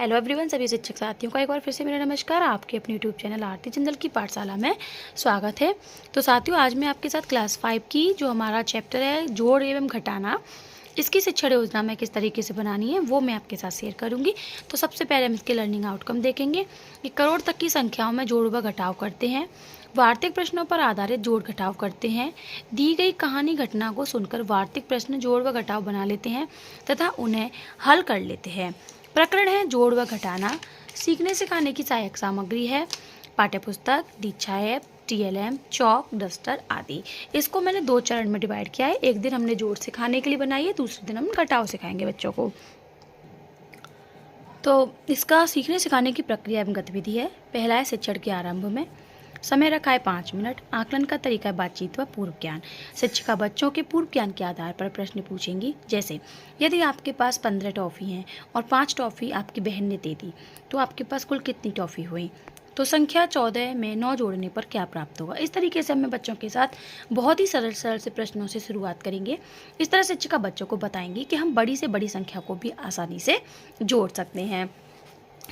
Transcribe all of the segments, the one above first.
Hello everyone, सभी शिक्षक साथियों का एक बार फिर से मेरा नमस्कार। आपके अपने यूट्यूब चैनल आरती जिंदल की पाठशाला में स्वागत है। तो साथियों, आज मैं आपके साथ क्लास 5 की जो हमारा चैप्टर है जोड़ एवं घटाना, इसकी शिक्षण योजना में किस तरीके से बनानी है वो मैं आपके साथ शेयर करूंगी। तो सबसे पहले हम इसके लर्निंग आउटकम देखेंगे कि करोड़ तक की संख्याओं में जोड़ व घटाव करते हैं, वार्तिक प्रश्नों पर आधारित जोड़ घटाव करते हैं, दी गई कहानी घटना को सुनकर वार्तिक प्रश्न जोड़ व घटाव बना लेते हैं तथा उन्हें हल कर लेते हैं। प्रकरण है जोड़ व घटाना। सीखने सिखाने की सहायक सामग्री है पाठ्यपुस्तक, दीक्षा ऐप, TLM, चौक, डस्टर आदि। इसको मैंने 2 चरण में डिवाइड किया है। एक दिन हमने जोड़ सिखाने के लिए बनाई है, दूसरे दिन हम घटाव सिखाएंगे बच्चों को। तो इसका सीखने सिखाने की प्रक्रिया एवं गतिविधि है। पहला है शिक्षण के आरंभ में। समय रखा है 5 मिनट। आकलन का तरीका है बातचीत व पूर्व ज्ञान। शिक्षिका बच्चों के पूर्व ज्ञान के आधार पर प्रश्न पूछेंगी, जैसे यदि आपके पास 15 टॉफ़ी हैं और 5 टॉफ़ी आपकी बहन ने दे दी तो आपके पास कुल कितनी टॉफ़ी हुई, तो संख्या 14 में 9 जोड़ने पर क्या प्राप्त होगा। इस तरीके से हम बच्चों के साथ बहुत ही सरल सरल से प्रश्नों से शुरुआत करेंगे। इस तरह शिक्षिका बच्चों को बताएंगी कि हम बड़ी से बड़ी संख्या को भी आसानी से जोड़ सकते हैं।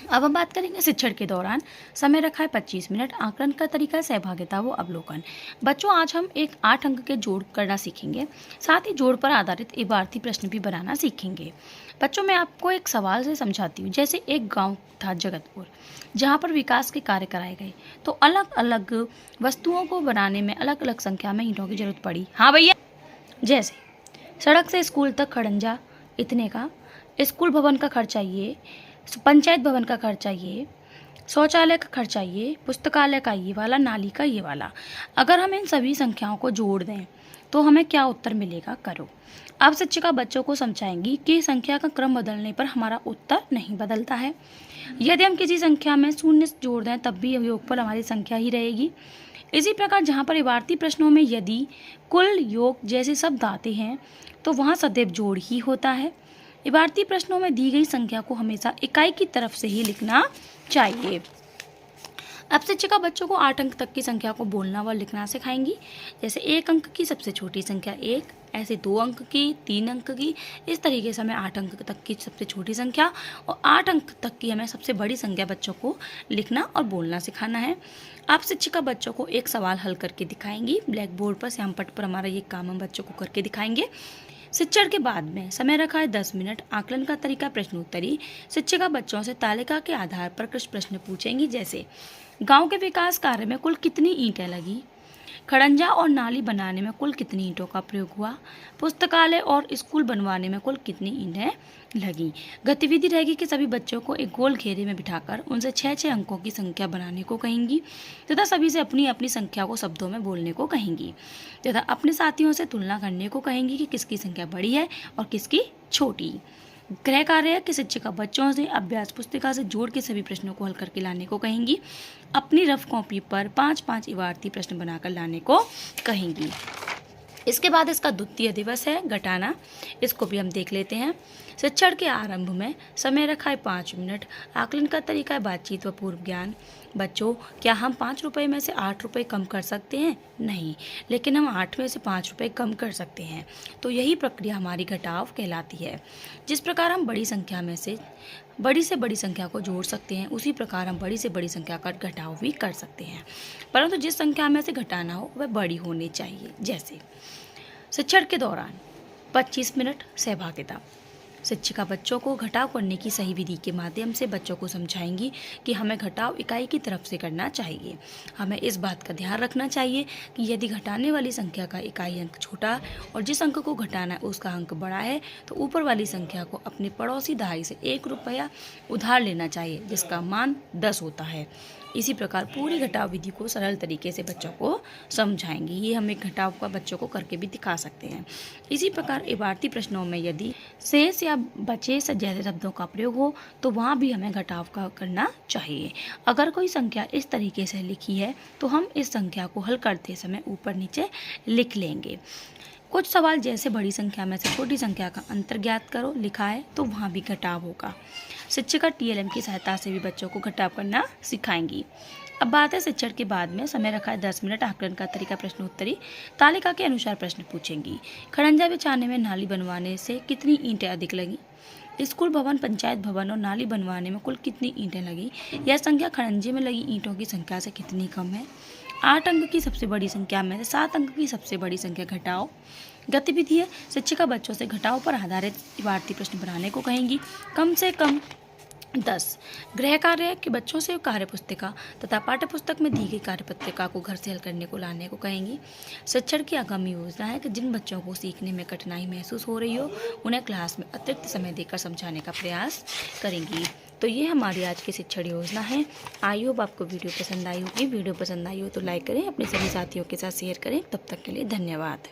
अब हम बात करेंगे शिक्षण के दौरान। समय रखा है 25 मिनट। आकलन का तरीका सहभागिता व अवलोकन। बच्चों, आज हम एक 8 अंक के जोड़ करना सीखेंगे, साथ ही जोड़ पर आधारित इबारती प्रश्न भी बनाना सीखेंगे। बच्चों, मैं आपको एक सवाल से समझाती हूँ। जैसे एक गांव था जगतपुर, जहाँ पर विकास के कार्य कराए गए, तो अलग अलग वस्तुओं को बनाने में अलग अलग संख्या में ईंटों की जरूरत पड़ी। हाँ भैया। जैसे सड़क से स्कूल तक खड़ंजा इतने का, स्कूल भवन का खर्चा ये, पंचायत भवन का खर्चा ये, शौचालय का खर्चा ये, पुस्तकालय का ये वाला, नाली का ये वाला। अगर हम इन सभी संख्याओं को जोड़ दें तो हमें क्या उत्तर मिलेगा, करो। अब शिक्षिका बच्चों को समझाएंगी कि संख्या का क्रम बदलने पर हमारा उत्तर नहीं बदलता है। यदि हम किसी संख्या में शून्य जोड़ दें तब भी योगफल हमारी संख्या ही रहेगी। इसी प्रकार जहाँ पर इबारती प्रश्नों में यदि, कुल, योग जैसे शब्द आते हैं तो वहाँ सदैव जोड़ ही होता है। इबारती प्रश्नों में दी गई संख्या को हमेशा इकाई की तरफ से ही लिखना चाहिए। अब शिक्षिका बच्चों को 8 अंक तक की संख्या को बोलना व लिखना सिखाएंगी। जैसे 1 अंक की सबसे छोटी संख्या 1, ऐसे 2 अंक की, 3 अंक की, इस तरीके से हमें 8 अंक तक की सबसे छोटी संख्या और 8 अंक तक की हमें सबसे बड़ी संख्या बच्चों को लिखना और बोलना सिखाना है। आप शिक्षिका बच्चों को एक सवाल हल करके दिखाएंगी। ब्लैक बोर्ड पर, श्याम पट्ट पर हमारा ये काम हम बच्चों को करके दिखाएंगे। शिक्षण के बाद में समय रखा है 10 मिनट। आकलन का तरीका प्रश्नोत्तरी। शिक्षिका बच्चों से तालिका के आधार पर कुछ प्रश्न पूछेंगी, जैसे गांव के विकास कार्य में कुल कितनी ईंटें लगी, खड़ंजा और नाली बनाने में कुल कितनी ईंटों का प्रयोग हुआ, पुस्तकालय और स्कूल बनवाने में कुल कितनी ईंटें लगी। गतिविधि रहेगी कि सभी बच्चों को एक गोल घेरे में बिठाकर उनसे 6-6 अंकों की संख्या बनाने को कहेंगी तथा सभी से अपनी अपनी संख्या को शब्दों में बोलने को कहेंगी तथा अपने साथियों से तुलना करने को कहेंगी कि किसकी संख्या बड़ी है और किसकी छोटी। गृह कार्य है कि शिक्षिका बच्चों से अभ्यास पुस्तिका से जोड़ के सभी प्रश्नों को हल करके लाने को कहेंगी। अपनी रफ कॉपी पर 5-5 इबारती प्रश्न बनाकर लाने को कहेंगी। इसके बाद इसका द्वितीय दिवस है घटाना। इसको भी हम देख लेते हैं। शिक्षण के आरंभ में समय रखा है 5 मिनट। आकलन का तरीका है बातचीत व पूर्व ज्ञान। बच्चों, क्या हम 5 रुपये में से 8 रुपये कम कर सकते हैं? नहीं, लेकिन हम 8 में से 5 रुपये कम कर सकते हैं। तो यही प्रक्रिया हमारी घटाव कहलाती है। जिस प्रकार हम बड़ी से बड़ी संख्या को जोड़ सकते हैं, उसी प्रकार हम बड़ी से बड़ी संख्या का घटाव भी कर सकते हैं, परंतु जिस संख्या में से घटाना हो वह बड़ी होनी चाहिए। जैसे शिक्षण के दौरान 25 मिनट सहभागिता। शिक्षिका बच्चों को घटाव करने की सही विधि के माध्यम से बच्चों को समझाएंगी कि हमें घटाव इकाई की तरफ से करना चाहिए। हमें इस बात का ध्यान रखना चाहिए कि यदि घटाने वाली संख्या का इकाई अंक छोटा और जिस अंक को घटाना है उसका अंक बड़ा है तो ऊपर वाली संख्या को अपने पड़ोसी दहाई से 1 रुपया उधार लेना चाहिए, जिसका मान 10 होता है। इसी प्रकार पूरी घटाव विधि को सरल तरीके से बच्चों को समझाएंगे। ये हम एक घटाव का बच्चों को करके भी दिखा सकते हैं। इसी प्रकार इबारती प्रश्नों में यदि शेष या बचे जैसे शब्दों का प्रयोग हो तो वहाँ भी हमें घटाव का करना चाहिए। अगर कोई संख्या इस तरीके से लिखी है तो हम इस संख्या को हल करते समय ऊपर नीचे लिख लेंगे। कुछ सवाल जैसे बड़ी संख्या में से छोटी संख्या का अंतर ज्ञात करो लिखा है तो वहाँ भी घटाव होगा। शिक्षिका TLM की सहायता से भी बच्चों को घटाव करना सिखाएंगी। अब बात है शिक्षण के बाद में। समय रखा है 10 मिनट। आकलन का तरीका प्रश्नोत्तरी। तालिका के अनुसार प्रश्न पूछेंगी। खड़ंजा बिछाने में नाली बनवाने से कितनी ईंटें अधिक लगी, स्कूल भवन, पंचायत भवन और नाली बनवाने में कुल कितनी ईंटें लगी? यह संख्या खड़ंजे में लगी ईंटों की संख्या से कितनी कम है? 8 अंक की सबसे बड़ी संख्या में से 7 अंक की सबसे बड़ी संख्या घटाओ। गतिविधि है, शिक्षिका बच्चों से घटाओ पर आधारित इबारती प्रश्न बनाने को कहेंगी। कम से कम 10 गृह कार्य के बच्चों से कार्य पुस्तिका तथा पाठ्य पुस्तक में दी गई कार्य पुस्तिका को घर से हल करने को लाने को कहेंगी। शिक्षण की आगामी योजना है कि जिन बच्चों को सीखने में कठिनाई महसूस हो रही हो उन्हें क्लास में अतिरिक्त समय देकर समझाने का प्रयास करेंगी। तो ये हमारी आज की शिक्षण योजना है। आई होप आपको वीडियो पसंद आई होगी। वीडियो पसंद आई हो तो लाइक करें, अपने सभी साथियों के साथ शेयर करें। तब तक के लिए धन्यवाद।